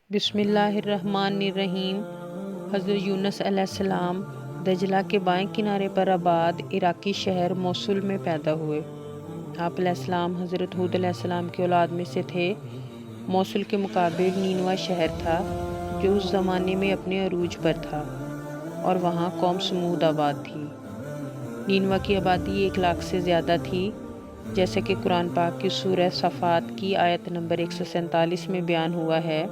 بسم اللہ الرحمن الرحیم۔ حضرت یونس علیہ السلام دجلہ کے بائیں کنارے پر آباد عراقی شہر موصل میں پیدا ہوئے۔ آپ علیہ السلام حضرت ہود علیہ السلام کی اولاد میں سے تھے۔ موصل کے مقابل نینوا شہر تھا جو اس زمانے میں اپنے عروج پر تھا اور وہاں قوم سمود آباد تھی۔ نینوا کی آبادی 1 لاکھ سے زیادہ تھی، جیسا کہ قرآن پاک کی سورہ صفات کی آیت نمبر 147 میں بیان ہوا ہے،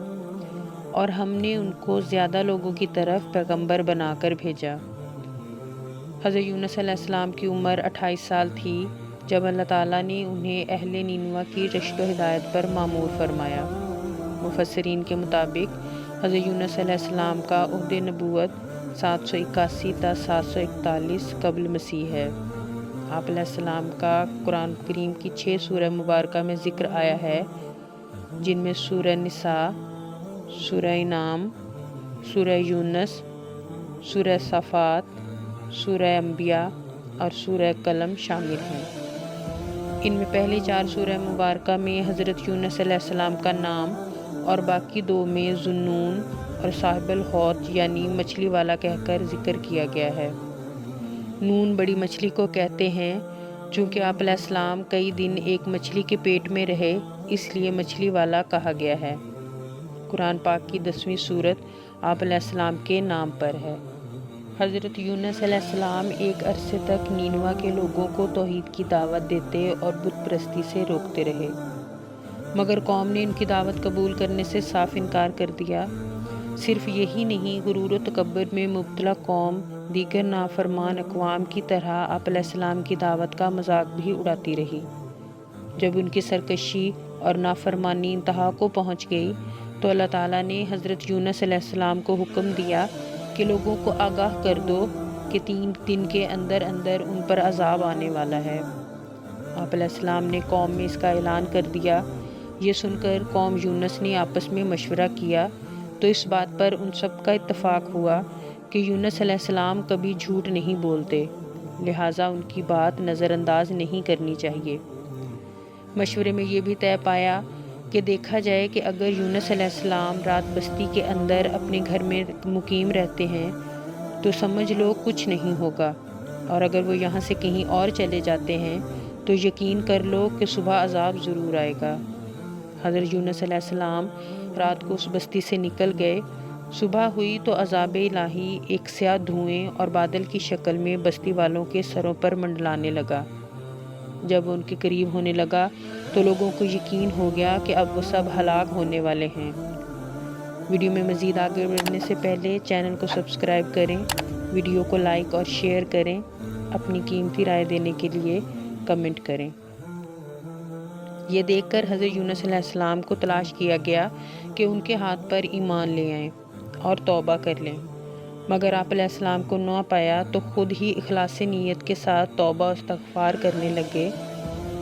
اور ہم نے ان کو زیادہ لوگوں کی طرف پیغمبر بنا کر بھیجا۔ حضرت یونس علیہ السلام کی عمر 28 سال تھی جب اللہ تعالیٰ نے انہیں اہل نینوا کی رشد و ہدایت پر مامور فرمایا۔ مفسرین کے مطابق حضرت یونس علیہ السلام کا عہد نبوت 781 تا 741 قبل مسیح ہے۔ آپ علیہ السلام کا قرآن کریم کی 6 سورہ مبارکہ میں ذکر آیا ہے، جن میں سورہ نساء، سورہ انعام، سورہ یونس، سورہ صفات، سورہ انبیاء اور سورہ قلم شامل ہیں۔ ان میں پہلی 4 سورہ مبارکہ میں حضرت یونس علیہ السلام کا نام اور باقی 2 میں ذُنُّون اور صاحب الحوت یعنی مچھلی والا کہہ کر ذکر کیا گیا ہے۔ نون بڑی مچھلی کو کہتے ہیں، چونکہ آپ علیہ السلام کئی دن ایک مچھلی کے پیٹ میں رہے، اس لیے مچھلی والا کہا گیا ہے۔ قرآن پاک کی 10ویں سورت آپ علیہ السلام کے نام پر ہے۔ حضرت یونس علیہ السلام ایک عرصے تک نینوا کے لوگوں کو توحید کی دعوت دیتے اور بت پرستی سے روکتے رہے، مگر قوم نے ان کی دعوت قبول کرنے سے صاف انکار کر دیا۔ صرف یہی نہیں، غرور و تکبر میں مبتلا قوم دیگر نافرمان اقوام کی طرح آپ علیہ السلام کی دعوت کا مذاق بھی اڑاتی رہی۔ جب ان کی سرکشی اور نافرمانی انتہا کو پہنچ گئی تو اللہ تعالیٰ نے حضرت یونس علیہ السلام کو حکم دیا کہ لوگوں کو آگاہ کر دو کہ 3 دن کے اندر اندر ان پر عذاب آنے والا ہے۔ آپ علیہ السلام نے قوم میں اس کا اعلان کر دیا۔ یہ سن کر قوم یونس نے آپس میں مشورہ کیا تو اس بات پر ان سب کا اتفاق ہوا کہ یونس علیہ السلام کبھی جھوٹ نہیں بولتے، لہٰذا ان کی بات نظر انداز نہیں کرنی چاہیے۔ مشورے میں یہ بھی طے پایا کہ دیکھا جائے کہ اگر یونس علیہ السلام رات بستی کے اندر اپنے گھر میں مقیم رہتے ہیں تو سمجھ لو کچھ نہیں ہوگا، اور اگر وہ یہاں سے کہیں اور چلے جاتے ہیں تو یقین کر لو کہ صبح عذاب ضرور آئے گا۔ حضرت یونس علیہ السلام رات کو اس بستی سے نکل گئے۔ صبح ہوئی تو عذاب الہی ایک سیاہ دھوئیں اور بادل کی شکل میں بستی والوں کے سروں پر منڈلانے لگا۔ جب ان کے قریب ہونے لگا تو لوگوں کو یقین ہو گیا کہ اب وہ سب ہلاک ہونے والے ہیں۔ ویڈیو میں مزید آگے بڑھنے سے پہلے چینل کو سبسکرائب کریں، ویڈیو کو لائک اور شیئر کریں، اپنی قیمتی رائے دینے کے لیے کمنٹ کریں۔ یہ دیکھ کر حضرت یونس علیہ السلام کو تلاش کیا گیا کہ ان کے ہاتھ پر ایمان لے آئیں اور توبہ کر لیں، مگر آپ علیہ السلام کو نہ پایا تو خود ہی اخلاص نیت کے ساتھ توبہ و استغفار کرنے لگے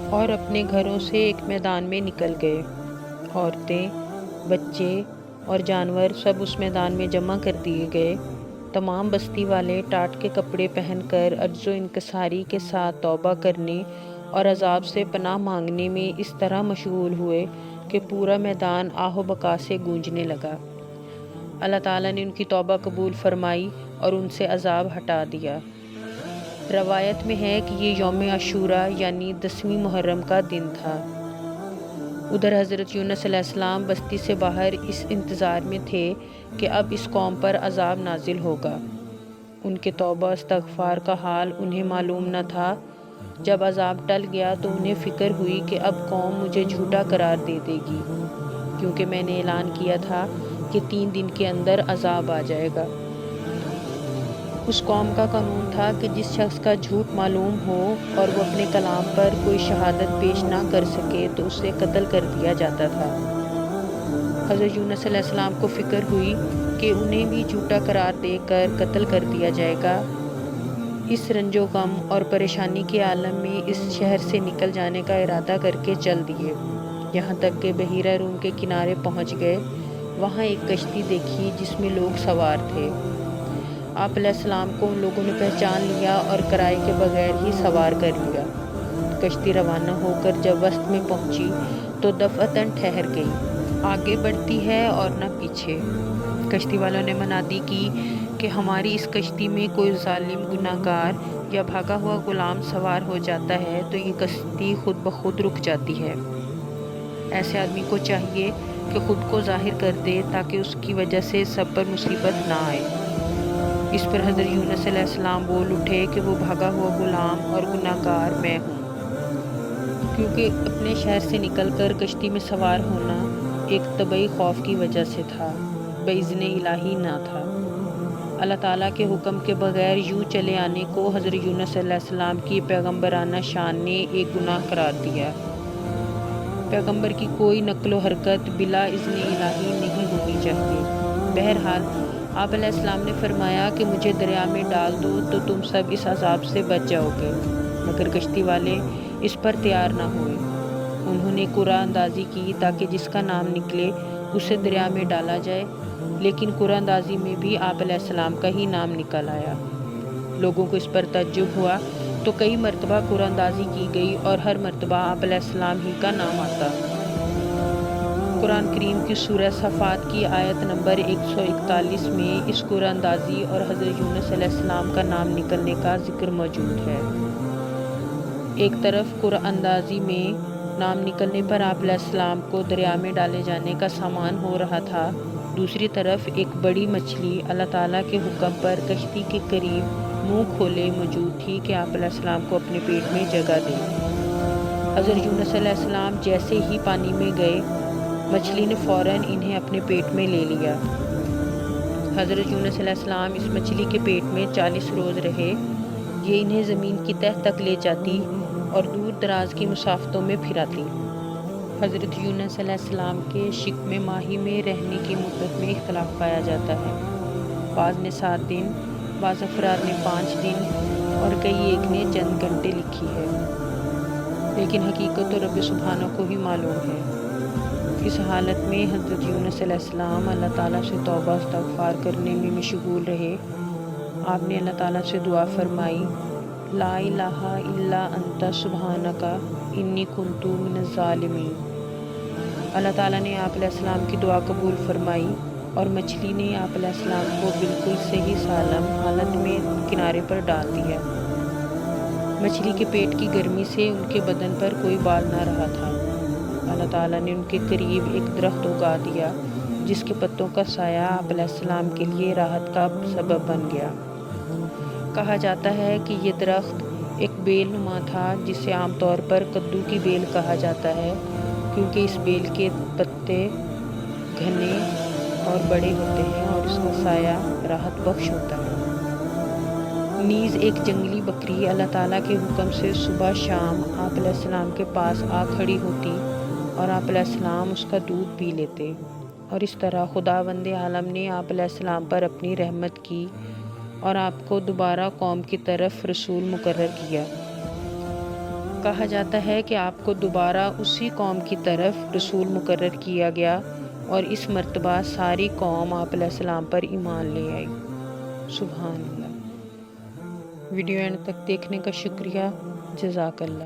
اور اپنے گھروں سے ایک میدان میں نکل گئے۔ عورتیں، بچے اور جانور سب اس میدان میں جمع کر دیے گئے۔ تمام بستی والے ٹاٹ کے کپڑے پہن کر عجز و انکساری کے ساتھ توبہ کرنے اور عذاب سے پناہ مانگنے میں اس طرح مشغول ہوئے کہ پورا میدان آہ و بکا سے گونجنے لگا۔ اللہ تعالیٰ نے ان کی توبہ قبول فرمائی اور ان سے عذاب ہٹا دیا۔ روایت میں ہے کہ یہ یوم عاشوراء یعنی 10ویں محرم کا دن تھا۔ ادھر حضرت یونس علیہ السلام بستی سے باہر اس انتظار میں تھے کہ اب اس قوم پر عذاب نازل ہوگا۔ ان کے توبہ استغفار کا حال انہیں معلوم نہ تھا۔ جب عذاب ٹل گیا تو انہیں فکر ہوئی کہ اب قوم مجھے جھوٹا قرار دے دے گی، کیونکہ میں نے اعلان کیا تھا کہ 3 دن کے اندر عذاب آ جائے گا۔ اس قوم کا قانون تھا کہ جس شخص کا جھوٹ معلوم ہو اور وہ اپنے کلام پر کوئی شہادت پیش نہ کر سکے تو اسے قتل کر دیا جاتا تھا۔ حضرت یونس علیہ السلام کو فکر ہوئی کہ انہیں بھی جھوٹا قرار دے کر قتل کر دیا جائے گا۔ اس رنج و غم اور پریشانی کے عالم میں اس شہر سے نکل جانے کا ارادہ کر کے چل دیے، یہاں تک کہ بحیرہ روم کے کنارے پہنچ گئے۔ وہاں ایک کشتی دیکھی جس میں لوگ سوار تھے۔ آپ علیہ السلام کو ان لوگوں نے پہچان لیا اور کرائے کے بغیر ہی سوار کر لیا۔ کشتی روانہ ہو کر جب وسط میں پہنچی تو دفعتاً ٹھہر گئی۔ آگے بڑھتی ہے اور نہ پیچھے۔ کشتی والوں نے منادی کی کہ ہماری اس کشتی میں کوئی ظالم گناہگار یا بھاگا ہوا غلام سوار ہو جاتا ہے تو یہ کشتی خود بخود رک جاتی ہے۔ ایسے آدمی کو چاہیے کہ خود کو ظاہر کر دے تاکہ اس کی وجہ سے سب پر مصیبت نہ آئے۔ اس پر حضرت یونس علیہ السلام بول اٹھے کہ وہ بھاگا ہوا غلام اور گناہگار میں ہوں، کیونکہ اپنے شہر سے نکل کر کشتی میں سوار ہونا ایک طبعی خوف کی وجہ سے تھا، بإذن الہی نہ تھا۔ اللہ تعالیٰ کے حکم کے بغیر یوں چلے آنے کو حضرت یونس علیہ السلام کی پیغمبرانہ شان نے ایک گناہ قرار دیا۔ پیغمبر کی کوئی نقل و حرکت بلا اذن الہی نہیں ہونی چاہیے۔ بہرحال آپ علیہ السلام نے فرمایا کہ مجھے دریا میں ڈال دو تو تم سب اس عذاب سے بچ جاؤ گے، مگر کشتی والے اس پر تیار نہ ہوئے۔ انہوں نے قرعہ اندازی کی تاکہ جس کا نام نکلے اسے دریا میں ڈالا جائے، لیکن قرعہ اندازی میں بھی آپ علیہ السلام کا ہی نام نکل آیا۔ لوگوں کو اس پر تعجب ہوا تو کئی مرتبہ قرعہ اندازی کی گئی اور ہر مرتبہ آپ علیہ السلام ہی کا نام آتا۔ قرآن کریم کی سورہ صفات کی آیت نمبر 141 میں اس قرعہ اندازی اور حضرت یونس علیہ السلام کا نام نکلنے کا ذکر موجود ہے۔ ایک طرف قرعہ اندازی میں نام نکلنے پر آپ علیہ السلام کو دریا میں ڈالے جانے کا سامان ہو رہا تھا، دوسری طرف ایک بڑی مچھلی اللہ تعالیٰ کے حکم پر کشتی کے قریب منہ کھولے موجود تھی کہ آپ علیہ السلام کو اپنے پیٹ میں جگہ دے۔ حضرت یونس علیہ السلام جیسے ہی پانی میں گئے، مچھلی نے فوراً انہیں اپنے پیٹ میں لے لیا۔ حضرت یونس علیہ السلام اس مچھلی کے پیٹ میں 40 روز رہے۔ یہ انہیں زمین کی تہہ تک لے جاتی اور دور دراز کی مسافتوں میں پھراتی۔ حضرت یونس علیہ السلام کے شکم ماہی میں رہنے کی مدت میں اختلاف پایا جاتا ہے۔ بعض نے 7 دن، بعض افراد نے 5 دن اور کئی ایک نے چند گھنٹے لکھی ہے، لیکن حقیقت تو رب سبحانہ کو ہی معلوم ہے۔ اس حالت میں حضرت یونس علیہ السلام اللہ تعالیٰ سے توبہ استغفار کرنے میں مشغول رہے۔ آپ نے اللہ تعالیٰ سے دعا فرمائی، لا الہ الا انت سبحانک انی کنت من الظالمین۔ اللہ تعالیٰ نے آپ علیہ السلام کی دعا قبول فرمائی اور مچھلی نے آپ علیہ السلام کو بالکل صحیح سالم حالت میں کنارے پر ڈال دیا۔ مچھلی کے پیٹ کی گرمی سے ان کے بدن پر کوئی بال نہ رہا تھا۔ اللہ تعالیٰ نے ان کے قریب ایک درخت اگا دیا جس کے پتوں کا سایہ آپ علیہ السلام کے لیے راحت کا سبب بن گیا۔ کہا جاتا ہے کہ یہ درخت ایک بیل نما تھا جسے عام طور پر کدو کی بیل کہا جاتا ہے، کیونکہ اس بیل کے پتے گھنے اور بڑے ہوتے ہیں اور اس کا سایہ راحت بخش ہوتا ہے۔ نیز ایک جنگلی بکری اللہ تعالیٰ کے حکم سے صبح شام آپ علیہ السلام کے پاس آ کھڑی ہوتی اور آپ علیہ السلام اس کا دودھ پی لیتے، اور اس طرح خداوند عالم نے آپ علیہ السلام پر اپنی رحمت کی اور آپ کو دوبارہ قوم کی طرف رسول مقرر کیا۔ کہا جاتا ہے کہ آپ کو دوبارہ اسی قوم کی طرف رسول مقرر کیا گیا اور اس مرتبہ ساری قوم آپ علیہ السلام پر ایمان لے آئی۔ سبحان اللہ۔ ویڈیو اینڈ تک دیکھنے کا شکریہ۔ جزاک اللہ۔